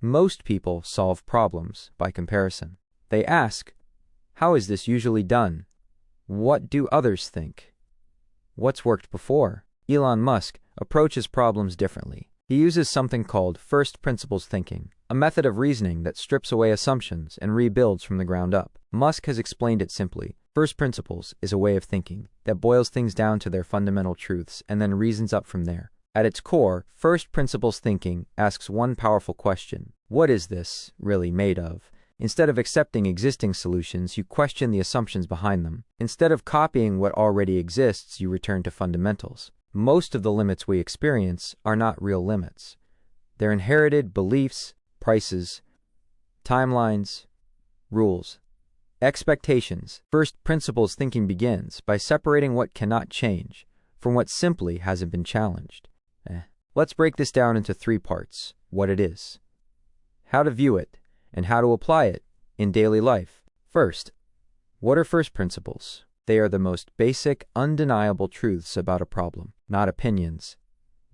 Most people solve problems by comparison. They ask, how is this usually done? What do others think? What's worked before? Elon Musk approaches problems differently. He uses something called first principles thinking, a method of reasoning that strips away assumptions and rebuilds from the ground up. Musk has explained it simply. First principles is a way of thinking that boils things down to their fundamental truths and then reasons up from there. At its core, first principles thinking asks one powerful question: what is this really made of? Instead of accepting existing solutions, you question the assumptions behind them. Instead of copying what already exists, you return to fundamentals. Most of the limits we experience are not real limits. They're inherited beliefs, prices, timelines, rules, expectations. First principles thinking begins by separating what cannot change from what simply hasn't been challenged. Let's break this down into 3 parts: what it is, how to view it, and how to apply it in daily life. First, what are first principles? They are the most basic, undeniable truths about a problem, not opinions,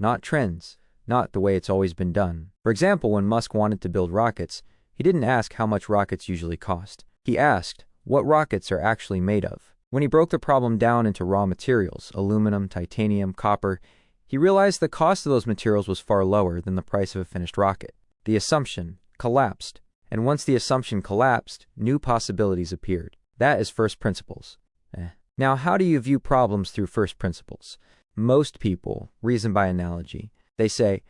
not trends, not the way it's always been done. For example, when Musk wanted to build rockets, he didn't ask how much rockets usually cost. He asked what rockets are actually made of. When he broke the problem down into raw materials, aluminum, titanium, copper, he realized the cost of those materials was far lower than the price of a finished rocket. The assumption collapsed, and once the assumption collapsed, new possibilities appeared. That is first principles. Now, how do you view problems through first principles? Most people reason by analogy. They say,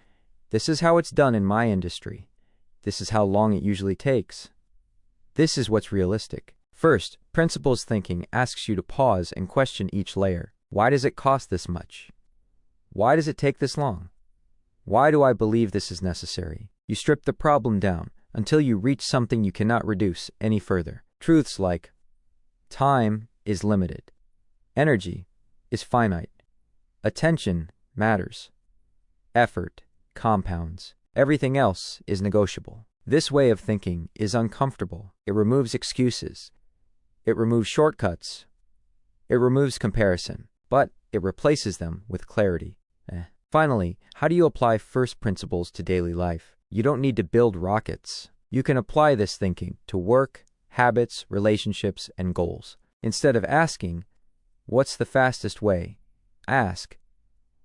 this is how it's done in my industry. This is how long it usually takes. This is what's realistic. First, principles thinking asks you to pause and question each layer. Why does it cost this much? Why does it take this long? Why do I believe this is necessary? You strip the problem down until you reach something you cannot reduce any further. Truths like time is limited, energy is finite, attention matters, effort compounds, everything else is negotiable. This way of thinking is uncomfortable. It removes excuses. It removes shortcuts. It removes comparison, but it replaces them with clarity. Finally, how do you apply first principles to daily life? You don't need to build rockets. You can apply this thinking to work, habits, relationships, and goals. Instead of asking, what's the fastest way? Ask,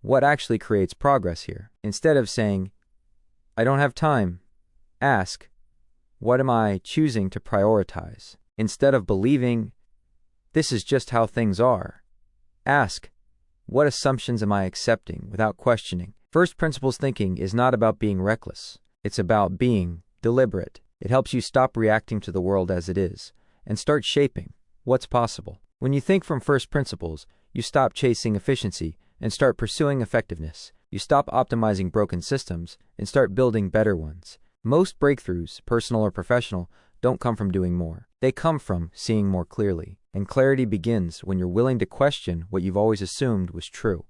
what actually creates progress here? Instead of saying, I don't have time, ask, what am I choosing to prioritize? Instead of believing, this is just how things are, ask, what assumptions am I accepting without questioning? First principles thinking is not about being reckless. It's about being deliberate. It helps you stop reacting to the world as it is and start shaping what's possible. When you think from first principles, you stop chasing efficiency and start pursuing effectiveness. You stop optimizing broken systems and start building better ones. Most breakthroughs, personal or professional, don't come from doing more. They come from seeing more clearly. And clarity begins when you're willing to question what you've always assumed was true.